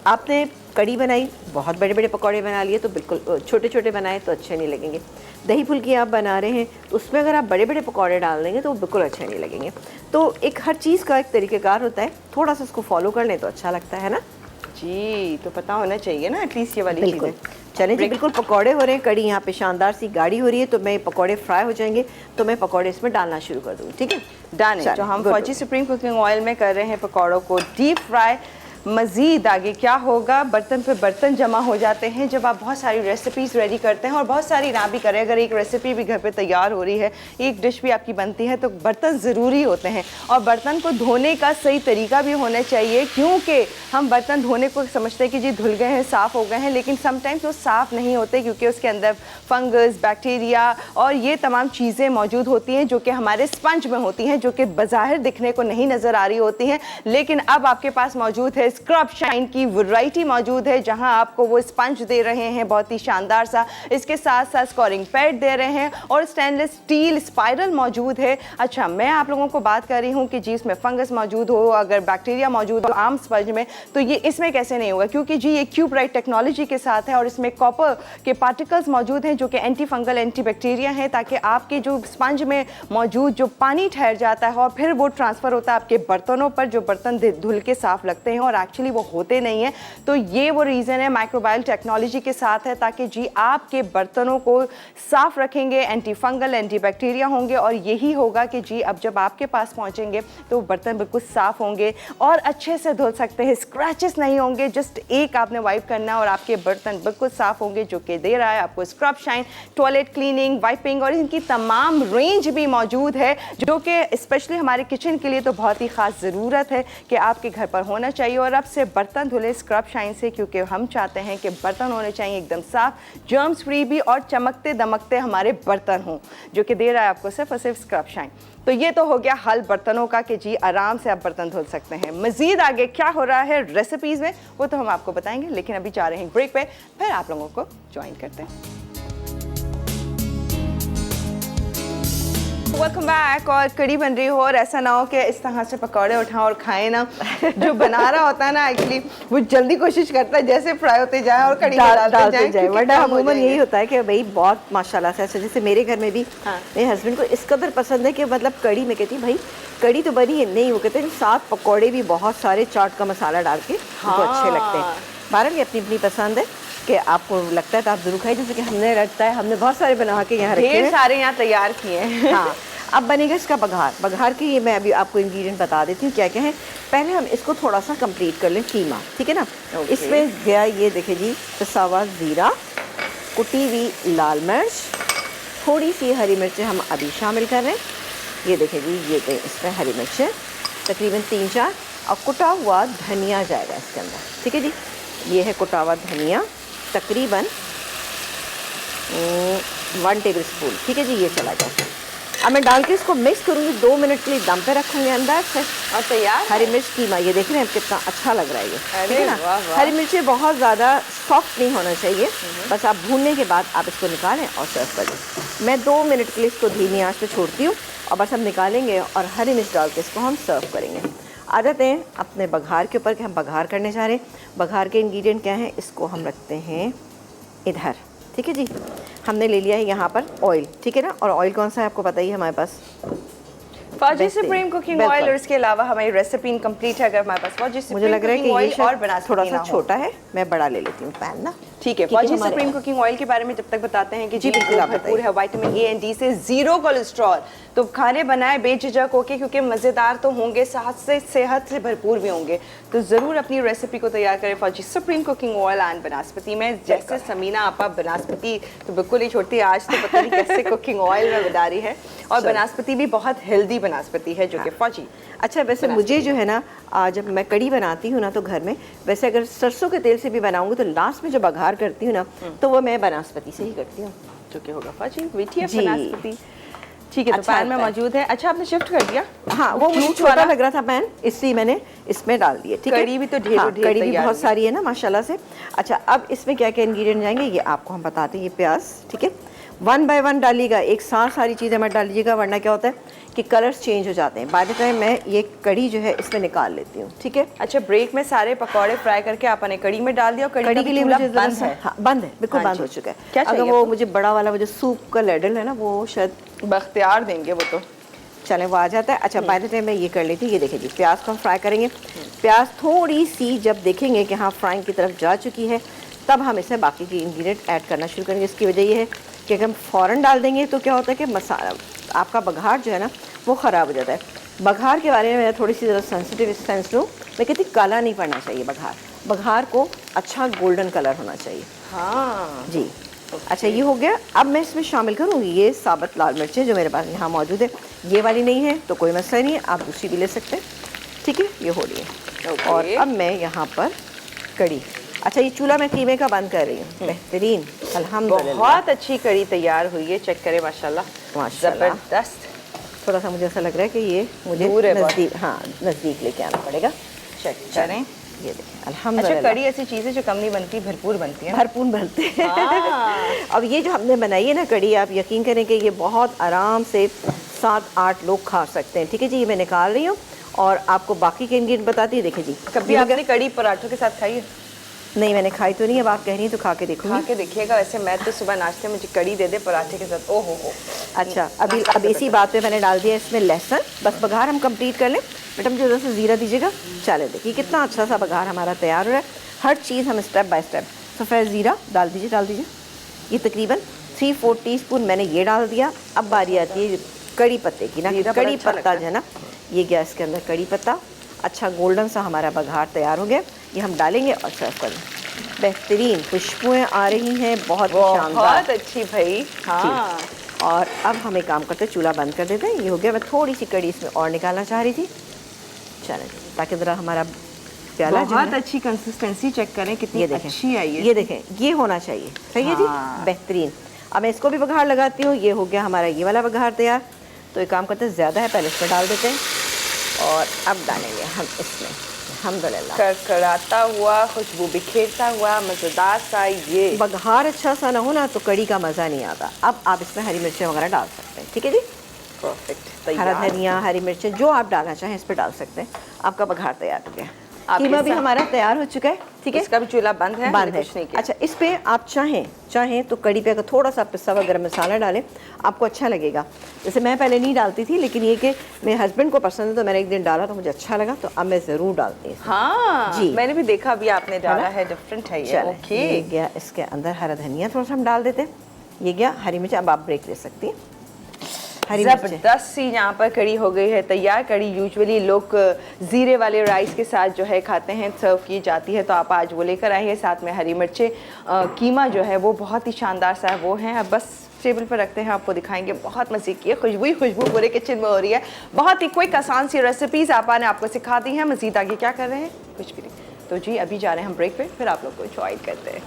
आपने कढ़ी बनाई, बहुत बड़े बड़े पकौड़े बना लिए तो बिल्कुल, छोटे छोटे बनाए तो अच्छे नहीं लगेंगे। दही फुल्की आप बना रहे हैं, उसमें अगर आप बड़े बड़े पकौड़े डाल देंगे तो वो बिल्कुल अच्छे नहीं लगेंगे। तो एक हर चीज़ का एक तरीक़ेकार होता है, थोड़ा सा उसको फॉलो कर लें तो अच्छा लगता है ना जी। तो पता होना चाहिए ना एटलीस्ट ये वाली बिल्कुल। चीज़ें। चलें जी, बिल्कुल पकौड़े हो रहे हैं, कढ़ी यहाँ पे शानदार सी गाढ़ी हो रही है, तो मैं पकौड़े फ्राई हो जाएंगे तो मैं पकौड़े इसमें डालना शुरू कर दूँगी, ठीक है। डन है। तो हम फौजी सुप्रीम कुकिंग ऑयल में कर रहे हैं पकौड़ों को डीप फ्राई। मज़ीद आगे क्या होगा, बर्तन पे बर्तन जमा हो जाते हैं जब आप बहुत सारी रेसिपीज़ रेडी करते हैं, और बहुत सारी ना भी करें, अगर एक रेसिपी भी घर पे तैयार हो रही है, एक डिश भी आपकी बनती है, तो बर्तन ज़रूरी होते हैं। और बर्तन को धोने का सही तरीका भी होना चाहिए, क्योंकि हम बर्तन धोने को समझते हैं कि जी धुल गए हैं, साफ़ हो गए हैं, लेकिन समटाइम्स वो साफ़ नहीं होते, क्योंकि उसके अंदर फंगस, बैक्टीरिया और ये तमाम चीज़ें मौजूद होती हैं जो कि हमारे स्पंज में होती हैं, जो कि बज़ाहिर दिखने को नहीं नज़र आ रही होती हैं। लेकिन अब आपके पास मौजूद है स्क्रब शाइन की वैरायटी मौजूद है, जहां आपको वो स्पंज दे रहे हैं बहुत ही शानदार सा, इसके साथ साथ स्कोरिंग पैड दे रहे हैं और स्टेनलेस स्टील स्पाइरल मौजूद है। अच्छा, मैं आप लोगों को बात कर रही हूं कि जी इसमें फंगस मौजूद हो, अगर बैक्टीरिया मौजूद हो आम स्पंज में, तो ये इसमें कैसे नहीं होगा, क्योंकि जी ये क्यूब राइट टेक्नोलॉजी के साथ है और इसमें कॉपर के पार्टिकल्स मौजूद हैं जो कि एंटी फंगल एंटी बैक्टीरिया हैं, ताकि आपके जो स्पंज में मौजूद जो पानी ठहर जाता है और फिर वो ट्रांसफ़र होता है आपके बर्तनों पर, जो बर्तन धुल के साफ लगते हैं और एक्चुअली वो होते नहीं हैं। तो ये वो रीज़न है, माइक्रोबायल टेक्नोलॉजी के साथ है, ताकि जी आपके बर्तनों को साफ रखेंगे, एंटी फंगल एंटी बैक्टीरिया होंगे, और यही होगा कि जी अब जब आपके पास पहुंचेंगे तो बर्तन बिल्कुल साफ होंगे और अच्छे से धुल सकते हैं, स्क्रैचेस नहीं होंगे। जस्ट एक आपने वाइप करना और आपके बर्तन बिल्कुल साफ होंगे, जो कि दे रहा है आपको scrub shine, toilet cleaning, wiping, और इनकी तमाम रेंज भी मौजूद है, जो कि स्पेशली हमारे किचन के लिए तो बहुत ही ख़ास ज़रूरत है कि आपके घर पर होना चाहिए। और अब से बर्तन धुले स्क्रब शाइन से, क्योंकि हम चाहते हैं कि बर्तन होने चाहिए एकदम साफ, जर्म्स फ्री भी, और चमकते दमकते हमारे बर्तन हों, जो कि दे रहा है आपको सिर्फ और सिर्फ स्क्रब शाइन। तो ये तो हो गया हल बर्तनों का कि जी आराम से आप बर्तन धुल सकते हैं। मज़ीद आगे क्या हो रहा है रेसिपीज़ में वो तो हम आपको बताएंगे, लेकिन अभी जा रहे हैं ब्रेक पे, फिर आप लोगों को ज्वाइन करते हैं। Welcome back. और कड़ी बन रही हो और ऐसा ना हो कि इस तरह से पकौड़े उठाओ और खाएं ना। जो बना रहा होता है ना एक्चुअली वो जल्दी कोशिश करता है जैसे फ्राई होते जाए और कड़ी डालते जाए, वरना अमूमन यही होता है कि भाई बहुत माशाल्लाह से, ऐसे जैसे मेरे घर में भी मेरे हस्बैंड को इस कदर पसंद है कि मतलब कड़ी में कहती भाई कड़ी तो बनी है, नहीं वो कहते हैं साथ पकौड़े भी बहुत सारे चाट का मसाला डाल के उनको अच्छे लगते हैं। बहरहाल ये अपनी अपनी पसंद है कि आपको लगता है तो आप जरूर खाइए, जैसे कि हमने लगता है हमने बहुत सारे बना के यहाँ रखे हैं, सारे यहाँ तैयार किए हैं। हाँ, अब बनेगा इसका बघार। बघार के ये मैं अभी आपको इंग्रेडिएंट बता देती हूँ क्या क्या है। पहले हम इसको थोड़ा सा कंप्लीट कर लें, कीमा, ठीक है ना। इसमें गया ये देखिए जी, पिसा हुआ ज़ीरा, कुटी हुई लाल मिर्च, थोड़ी सी हरी मिर्चें हम अभी शामिल कर रहे हैं। ये देखिए जी, ये इसमें हरी मिर्चें तकरीबन 3-4, और कुटा हुआ धनिया जाएगा इसके अंदर, ठीक है जी। ये है कुटा हुआ धनिया तकरीबन 1 टेबल स्पून, ठीक है जी, ये चला जाए। अब मैं डाल के इसको मिक्स करूँगी, 2 मिनट के लिए दम पे रखूँगी अंदर से, और तैयार हरी मिर्च कीमा। ये देख रहे हैं कितना अच्छा लग रहा है ये, ठीक है ना। हरी मिर्चें बहुत ज़्यादा सॉफ्ट नहीं होना चाहिए, बस आप भूनने के बाद आप इसको निकालें और सर्व करें। मैं 2 मिनट के लिए इसको धीमी आंच पे छोड़ती हूँ और बस हम निकालेंगे और हरी मिर्च डाल के इसको हम सर्व करेंगे। आदत है अपने बघार के ऊपर कि हम बघार करने जा रहे हैं। बघार के इंग्रेडिएंट क्या हैं, इसको हम रखते हैं इधर, ठीक है जी। हमने ले लिया है यहाँ पर ऑयल, ठीक है ना, और ऑयल कौन सा है आपको पता ही है हमारे पास, फौजी सुप्रीम कुकिंग ऑयल, और इसके अलावा हमारी रेसिपी इनकम्प्लीट है अगर हमारे पास फौजी मुझे लग रहा है कि ये और बना थोड़ा सा छोटा है, मैं बड़ा ले लेती हूँ पैन ना। ठीक है, फौजी सुप्रीम कुकिंग ऑयल के बारे में जब तक बताते हैं कि जी बिल्कुल भरपूर है विटामिन ए एंड डी से, जीरो कोलेस्ट्रॉल। तो खाने बनाए बेझिझक होके, क्योंकि मज़ेदार तो होंगे, सेहत से भरपूर भी होंगे। तो ज़रूर अपनी रेसिपी को तैयार करें फौजी सुप्रीम कुकिंग ऑयल एंड बनास्पति में। जैसे समीना आपा बनास्पति तो बिल्कुल ही छोड़ती, आज तो पता नहीं कैसे कुकिंग ऑयल में बना रही है, और बनास्पति भी बहुत हेल्दी बनास्पति है जो कि फौजी। अच्छा, वैसे मुझे जो है ना, जब मैं कड़ी बनाती हूँ ना तो घर में, वैसे अगर सरसों के तेल से भी बनाऊंगी तो लास्ट में जो बघार करती हूँ ना तो वो मैं बनास्पति से ही करती हूँ, जो कि होगा फौजी वीटीएफ बनास्पति। ठीक है, तो अच्छा पैन में लगता है। मौजूद है। अच्छा, आपने शिफ्ट कर दिया? हाँ, वो मुझे Huge छोटा वाला? लग रहा था पैन, इसलिए मैंने इसमें डाल दिए। ठीक है, कड़ी भी तो ढेरों हाँ, ढेर कड़ी भी तैयार बहुत हुई। सारी है ना माशाल्लाह से। अच्छा, अब इसमें क्या क्या इंग्रेडिएंट जाएंगे ये आपको हम बताते हैं। ये प्याज, ठीक है, 1 बाय 1 डालिएगा, एक साथ सारी चीज़ें मत डालिएगा, वरना क्या होता है कि कलर्स चेंज हो जाते हैं। बाय द टाइम मैं ये कड़ी जो है इसमें निकाल लेती हूँ। ठीक है, अच्छा, ब्रेक में सारे पकौड़े फ्राई करके आपने कड़ी में डाल दिया और कड़ी के लिए मुझे बंद है। हाँ, बंद है, बिल्कुल हाँ बंद जी। हो चुका है। क्या अगर चाहिए वो आपको? मुझे बड़ा वाला, वो जो सूप का लेडल है ना, वो शायद बख्तियार देंगे वो तो। चले वो आ जाता है। अच्छा, बाय द टाइम मैं ये कर लेती हूँ। ये देखिए जी, प्याज को हम फ्राई करेंगे। प्याज थोड़ी सी जब देखेंगे कि हाँ फ्राइंग की तरफ जा चुकी है, तब हम इसमें बाकी के इंग्रेडिएंट ऐड करना शुरू करेंगे। इसकी वजह ये है कि अगर हम फ़ौरन डाल देंगे तो क्या होता है कि मसाला आपका बघार जो है ना वो ख़राब हो जाता है। बघार के बारे में मैं थोड़ी सी ज़रा सेंसिटिव सेंस लूँ। मैं कहती काला नहीं पड़ना चाहिए बघार, बघार को अच्छा गोल्डन कलर होना चाहिए। हाँ जी, अच्छा ये हो गया। अब मैं इसमें शामिल करूँगी ये साबुत लाल मिर्चें जो मेरे पास यहाँ मौजूद है। ये वाली नहीं है तो कोई मसला नहीं है, आप दूसरी भी ले सकते हैं। ठीक है, ये हो रही है। ओके। और अब मैं यहाँ पर कड़ी, अच्छा ये चूल्हा मैं कीमे का बंद कर रही हूँ। बेहतरीन, अल्हम्दुलिल्लाह, बहुत अच्छी कड़ी तैयार हुई है। चेक करें, माशाल्लाह माशाल्लाह। जबरदस्त। थोड़ा सा मुझे ऐसा लग रहा है कि ये मुझे दूर है बहुत। नज़दीक, हाँ नज़दीक लेके आना पड़ेगा। चेक करें। ये देखें, अच्छा, अल्हम्दुलिल्लाह, कड़ी ऐसी चीज़ है जो कम नहीं बनती, भरपूर बनती है। भरपूर बनते हैं। हाँ। अब ये जो हमने बनाई है ना कड़ी, आप यकीन करें कि ये बहुत आराम से 7-8 लोग खा सकते हैं। ठीक है जी, ये मैं निकाल रही हूँ और आपको बाकी के इंग्रेडिएंट बताती है। देखिए जी, कभी आपने कड़ी पराठों के साथ खाई है? नहीं मैंने खाई तो नहीं, अब आप कह रही हैं तो खा के देखूंगी। खा के देखिएगा। वैसे मैं तो सुबह नाश्ते में मुझे कड़ी दे दे पराठे के साथ, ओहो हो। अच्छा, अब इसी बात पे मैंने डाल दिया इसमें लहसुन। बस बघार हम कंप्लीट कर लें। बेटा मुझे ज़रा सा ज़ीरा दीजिएगा। चले देखिए कितना अच्छा सा बघार हमारा तैयार हो रहा है। हर चीज़ हम स्टेप बाय स्टेप। सफ़ेद ज़ीरा डाल दीजिए। ये तकरीबन 3-4 टीस्पून मैंने ये डाल दिया। अब बारी आती है कड़ी पत्ते की ना। ज़ीरा बड़ा कड़ी अच्छा पत्ता लगता जो है ना, ये गया इसके अंदर कड़ी पत्ता। अच्छा गोल्डन सा हमारा बघार तैयार हो गया। ये हम डालेंगे और सर्व करेंगे। बेहतरीन खुशबुएं आ रही हैं, बहुत शानदार, बहुत अच्छी भाई। हाँ, और अब हम एक काम करते हैं, चूल्हा बंद कर देते हैं। ये हो गया। मैं थोड़ी सी कड़ी इसमें और निकालना चाह रही थी, चलें, ताकि ज़रा हमारा प्याला जो बहुत है, अच्छी कंसिस्टेंसी चेक करें कितनी ये देखें, अच्छी आई है। ये देखें, ये होना चाहिए। सही है जी, हाँ। बेहतरीन। अब मैं इसको भी बघार लगाती हूँ। ये हो गया हमारा ये वाला बघार तैयार। तो एक काम करते हैं, ज़्यादा है पहले इसमें डाल देते हैं और अब डालेंगे हम इसमें अल्हम्दुलिल्लाह कड़कड़ाता हुआ, खुशबू बिखेरता हुआ, मज़ेदार सा ये बघार अच्छा सा ना हो ना तो कड़ी का मज़ा नहीं आता। अब आप इसमें हरी मिर्चें वगैरह डाल सकते हैं। ठीक है जी, परफेक्ट हरा तैयार। धनिया, हरी मिर्चें जो आप डालना चाहें इस पर डाल सकते हैं। आपका बघार तैयार हो गया। आप कीमा ये भी सब- हमारा तैयार हो चुका है। ठीक है, इसका भी चूल्हा बंद है, बंद मैंने है। कुछ नहीं किया। अच्छा, इस पे आप चाहें तो कड़ी पे अगर थोड़ा सा पिसा हुआ गरम मसाला डालें, आपको अच्छा लगेगा। जैसे मैं पहले नहीं डालती थी, लेकिन ये कि मेरे हस्बैंड को पसंद है तो मैंने एक दिन डाला तो मुझे अच्छा लगा, तो अब मैं ज़रूर डालती हूँ। हाँ जी। मैंने भी देखा, अभी आपने डाला है, डिफरेंट है ये। चलें, ओके, ये गया इसके अंदर हरा धनिया थोड़ा सा हम डाल देते हैं। ये गया हरी मिर्च। अब आप ब्रेक ले सकती हैं। हरी मिर्च जबरदस्त सी यहाँ पर कड़ी हो गई है तैयार। कड़ी यूजुअली लोग ज़ीरे वाले राइस के साथ जो है खाते हैं, सर्व की जाती है, तो आप आज वो लेकर आइए। साथ में हरी मिर्चें, कीमा जो है वो बहुत ही शानदार सा है वो है। अब बस टेबल पर रखते हैं, आपको दिखाएंगे। बहुत मज़े की है, खुशबू पूरे किचन में हो रही है। बहुत ही क्विक आसान सी रेसिपीज़ आपा ने आपको सिखा दी हैं। मज़ीद आगे क्या कर रहे हैं, कुछ भी नहीं। तो जी अभी जा रहे हैं हम ब्रेक पे, फिर आप लोग को ज्वाइन करते हैं।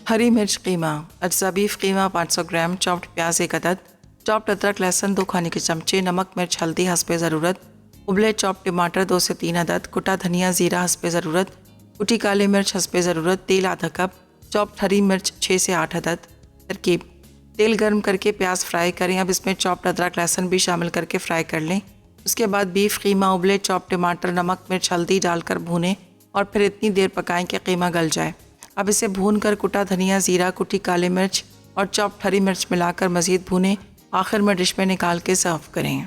हरी मिर्च कीमा, अज्जा बीफ कीमा 500 ग्राम, चॉप्ड प्याज 1 अदद, चॉप्ड अदरक लहसुन 2 खाने के चमचे, नमक मिर्च हल्दी हस्बे ज़रूरत, उबले चॉप्ड टमाटर 2 से 3 अदद, कुटा धनिया ज़ीरा हस्बे ज़रूरत, कुटी काली मिर्च हस्बे ज़रूरत, तेल आधा कप, चॉप्ड हरी मिर्च 6 से 8 अदद। तरकीब, तेल गर्म करके प्याज फ्राई करें। अब इसमें चॉप्ड अदरक लहसुन भी शामिल करके फ्राई कर लें। उसके बाद बीफ कीमा, उबले चॉप्ड टमाटर, नमक मिर्च हल्दी डालकर भूनें और फिर इतनी देर पकाएं कि कीमा गल जाए। अब इसे भूनकर कुटा धनिया ज़ीरा, कुटी काली मिर्च और चॉप्ड हरी मिर्च मिलाकर मज़ीद भूनें। आखिर में डिश में निकाल के सर्व करें।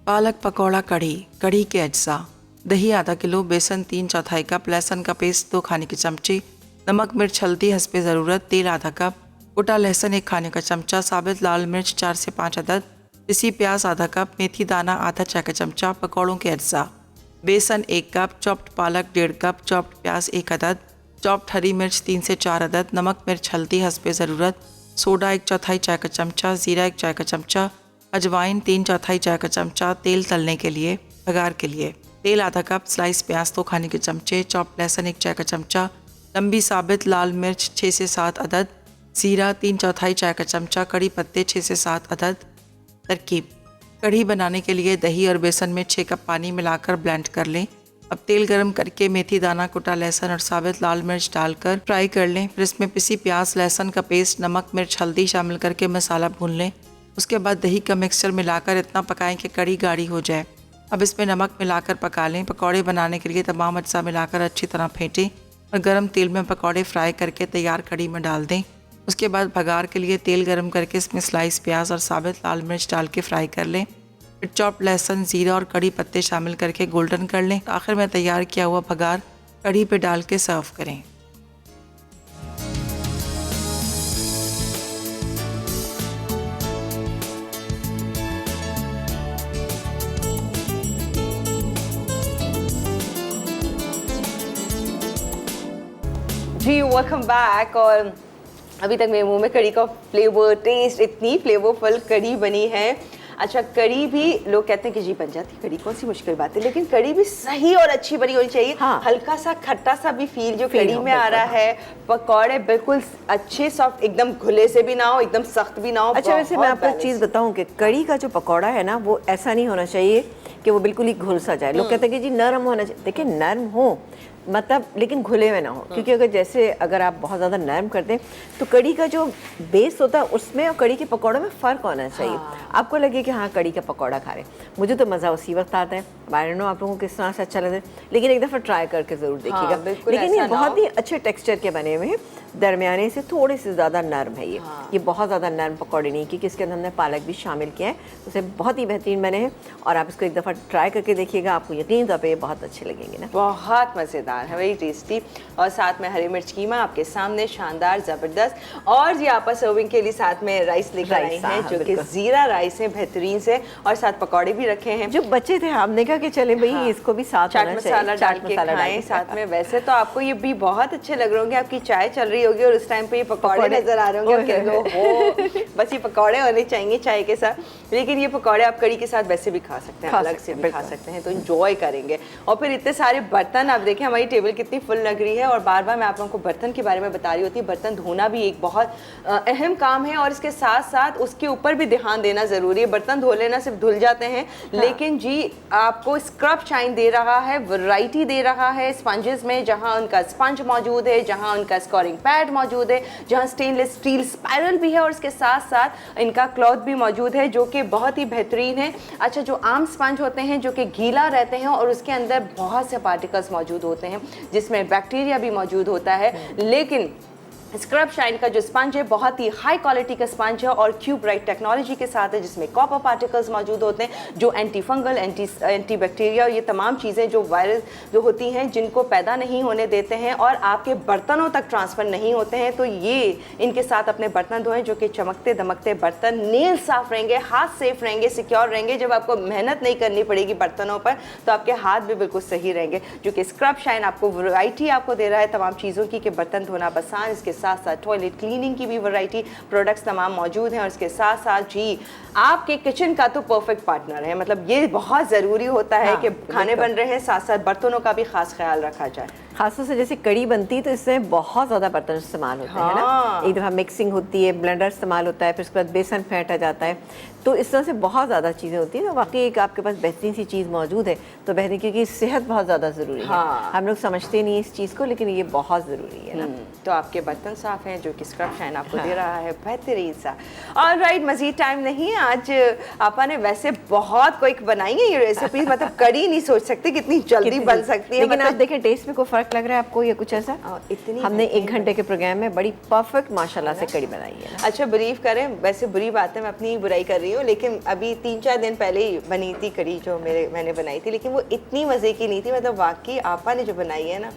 पालक पकौड़ा कढ़ी, कढ़ी के अज्जा, दही आधा किलो, बेसन 3/4 कप, लहसुन का पेस्ट 2 खाने के चमचे, नमक मिर्च हल्दी हस्बे ज़रूरत, तेल आधा कप, कुटा लहसुन 1 खाने का चमचा, साबित लाल मिर्च 4 से 5 अदद, पिसी प्याज आधा कप, मेथी दाना आधा चाय का चमचा, पकौड़ों के अज्जा, बेसन 1 कप, चॉप्ड पालक 1.5 कप, चॉप्ड प्याज 1 अदद, चॉप्ड हरी मिर्च 3 से 4 अदद, नमक मिर्च हल्दी हस्बे ज़रूरत, सोडा 1/4 चाय का चमचा, ज़ीरा 1 चाय का चमचा, अजवाइन 3/4 चाय का चमचा, तेल तलने के लिए, भगार के लिए तेल आधा कप, स्लाइस प्याज 2 खाने के चमचे, चॉप लहसुन 1 चाय का चमचा, लंबी साबित लाल मिर्च 6 से 7 अदद, जीरा 3/4 चाय का चमचा, कड़ी पत्ते 6 से 7 अदद। तरकीब: कढ़ी बनाने के लिए दही और बेसन में 6 कप पानी मिलाकर ब्लेंड कर लें। अब तेल गरम करके मेथी दाना, कुटा लहसुन और साबित लाल मिर्च डालकर फ्राई कर लें। फिर इसमें पिसी प्याज, लहसुन का पेस्ट, नमक, मिर्च, हल्दी शामिल करके मसाला भून लें। उसके बाद दही का मिक्सचर मिलाकर इतना पकाएं कि कढ़ी गाढ़ी हो जाए। अब इसमें नमक मिलाकर पका लें। पकौड़े बनाने के लिए तमाम अज्जा मिलाकर अच्छी तरह फेंटें और गर्म तेल में पकौड़े फ्राई करके तैयार कढ़ी में डाल दें। उसके बाद भगार के लिए तेल गरम करके इसमें स्लाइस प्याज और साबित लाल मिर्च डाल के फ्राई कर लें। फिर चॉप लहसुन, जीरा और कड़ी पत्ते शामिल करके गोल्डन कर लें। आखिर में तैयार किया हुआ भगार कढ़ी पे डाल के सर्व करें। जी वेलकम बैक। और अभी तक मेरे मुंह में कड़ी का फ्लेवर, टेस्ट, इतनी फ्लेवरफुल कड़ी बनी है। अच्छा, कड़ी भी लोग कहते हैं कि जी बन जाती कड़ी, कौन सी मुश्किल बात है, लेकिन कड़ी भी सही और अच्छी बनी होनी चाहिए। हाँ। हल्का सा खट्टा सा भी फील जो कड़ी में आ रहा है। पकौड़े बिल्कुल अच्छे सॉफ्ट, एकदम घुले से भी ना हो, एकदम सख्त भी ना हो। अच्छा, वैसे मैं आपको एक चीज़ बताऊं कि कड़ी का जो पकौड़ा है ना, वो ऐसा नहीं होना चाहिए कि वो बिल्कुल ही घुल सा जाए। लोग कहते हैं कि जी नरम होना चाहिए। देखिए, नरम हो मतलब, लेकिन घुले हुए ना हो, क्योंकि अगर आप बहुत ज़्यादा नरम कर दें तो कड़ी का जो बेस होता है उसमें और कड़ी के पकौड़े में फ़र्क होना चाहिए। आपको लगे कि हाँ कड़ी का पकौड़ा खा रहे हैं। मुझे तो मज़ा उसी वक्त आता है। आई डोंट नो आप लोगों को किस तरह से अच्छा लगता है, लेकिन एक दफ़ा ट्राई करके ज़रूर देखिएगा। लेकिन ये बहुत ही अच्छे टेक्सचर के बने हुए हैं, दरमियाने से थोड़े से ज़्यादा नरम है ये बहुत ज़्यादा नरम पकौड़े नहीं, क्योंकि इसके अंदर हमने पालक भी शामिल किया है, उसे बहुत ही बेहतरीन बने हैं। और आप इसको एक दफ़ा ट्राई करके देखिएगा, आपको यकीन तौर पे ये बहुत अच्छे लगेंगे ना। बहुत मज़ेदार है, वेरी टेस्टी। और साथ में हरी मिर्च कीमा आपके सामने, शानदार, ज़बरदस्त। और जी आपा सर्विंग के लिए साथ में राइस लेकर आई हैं, जो कि ज़ीरा राइस है, बेहतरीन से, और साथ पकौड़े भी रखे हैं। जो बच्चे थे हमने कहा कि चले भाई इसको भी साथ चाट मसाला डाल के खाएं साथ में। वैसे तो आपको ये भी बहुत अच्छे लग रहे होंगे, आपकी चाय चल रही होगी और उस टाइम पे ये पकौड़े नजर आ रहे होंगे। बस ये पकौड़े होने चाहिए चाय के साथ। लेकिन ये पकौड़े आप कड़ी के साथ वैसे भी खा सकते हैं, अलग से भी खा सकते हैं, तो इंजॉय करेंगे। और फिर इतने सारे बर्तन, आप देखें हमारी टेबल कितनी फुल लग रही है। और बार बार मैं आप लोगों को बर्तन के बारे में बता रही होती है। बर्तन धोना भी एक बहुत अहम काम है और इसके साथ साथ उसके ऊपर भी ध्यान देना ज़रूरी है। बर्तन धो लेना सिर्फ धुल जाते हैं, लेकिन जी आपको स्क्रब शाइन दे रहा है, वैरायटी दे रहा है स्पंजेस में, जहां उनका स्पंज मौजूद है, जहां उनका स्कोरिंग पैड मौजूद है, जहां स्टेनलेस स्टील स्पाइरल भी है, और इसके साथ साथ इनका क्लॉथ भी मौजूद है जो कि बहुत ही बेहतरीन है। अच्छा, जो आम स्पंज होते हैं जो कि गीला रहते हैं और उसके अंदर बहुत से पार्टिकल्स मौजूद होते हैं जिसमें बैक्टीरिया भी मौजूद होता है, लेकिन स्क्रब शाइन का जो स्पंज है बहुत ही हाई क्वालिटी का स्पंज है और क्यूब ब्राइट टेक्नोलॉजी के साथ है, जिसमें कॉपर पार्टिकल्स मौजूद होते हैं जो एंटी फंगल, एंटी बैक्टीरिया, ये तमाम चीज़ें जो वायरस जो होती हैं जिनको पैदा नहीं होने देते हैं और आपके बर्तनों तक ट्रांसफ़र नहीं होते हैं। तो ये इनके साथ अपने बर्तन धोएं जो कि चमकते दमकते बर्तन, नेल साफ रहेंगे, हाथ सेफ रहेंगे, सिक्योर रहेंगे। जब आपको मेहनत नहीं करनी पड़ेगी बर्तनों पर तो आपके हाथ भी बिल्कुल सही रहेंगे। जो कि स्क्रब शाइन आपको वैरायटी आपको दे रहा है तमाम चीज़ों की, कि बर्तन धोना आसान, इसके साथ साथ टॉयलेट क्लीनिंग की भी वैरायटी प्रोडक्ट्स तमाम मौजूद हैं। और इसके साथ साथ जी आपके किचन का तो परफेक्ट पार्टनर है। मतलब ये बहुत ज़रूरी होता है कि खाने बन रहे हैं, साथ साथ बर्तनों का भी खास ख्याल रखा जाए। खासतौर से जैसे कड़ी बनती है तो इसमें बहुत ज़्यादा बर्तन इस्तेमाल होते हैं ना। एक दफ़ा मिक्सिंग होती है, ब्लेंडर इस्तेमाल होता है, फिर उसके बाद बेसन फेंटा जाता है, तो इस तरह से बहुत ज़्यादा चीज़ें होती हैं। तो वाकई एक आपके पास बेहतरीन सी चीज़ मौजूद है तो बेहतरीन, क्योंकि सेहत बहुत ज़्यादा ज़रूरी है। हम लोग समझते नहीं इस चीज़ को, लेकिन ये बहुत ज़रूरी है ना। तो आपके बर्तन साफ़ हैं जो कि स्क्रब शाइन आपको दे रहा है बेहतरीन सा। और राइट, मज़ीद टाइम नहीं है आज। आपा ने वैसे बहुत क्विक बनाई है ये रेसिपी, मतलब कड़ी नहीं सोच सकते कितनी जल्दी बन सकती है। लेकिन आप देखें टेस्ट में कोई फ़र्क लग रहा है आपको या कुछ ऐसा? इतनी हमने 1 घंटे के प्रोग्राम में बड़ी परफेक्ट माशाल्लाह से कड़ी बनाई है। अच्छा, बिलीव करें, वैसे बुरी बात है, मैं अपनी बुराई कर रही हूँ, लेकिन अभी 3-4 दिन पहले ही बनी थी कड़ी जो मैंने बनाई थी, लेकिन वो इतनी मज़े की नहीं थी। मतलब वाकई आपा ने जो बनाई है ना,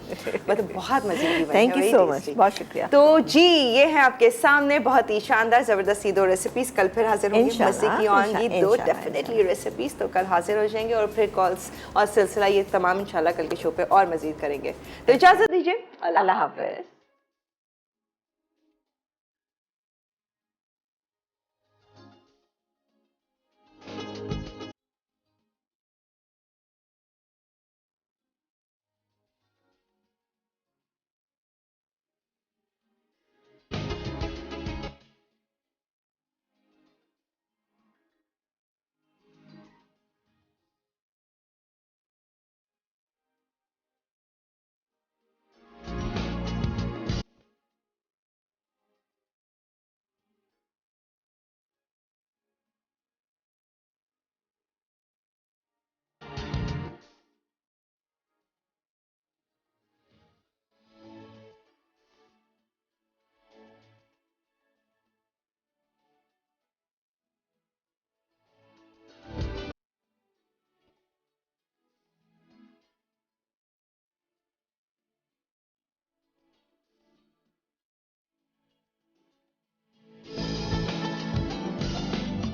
मतलब बहुत मज़े की बनी। थैंक यू सो मच, बहुत शुक्रिया। तो जी ये है आपके सामने बहुत ही शानदार ज़बरदस्त 2 रेसिपीज़। कल फिर हाजिर होंगी मज़े की होंगी 2 डेफिनेटली रेसिपीज़, तो कल हाजिर हो जाएंगे और फिर कॉल्स और सिलसिला ये तमाम इंशाल्लाह कल के शो पे और मज़ीद करेंगे। तो इजाज़त दीजिए, अल्लाह हाफ़िज़।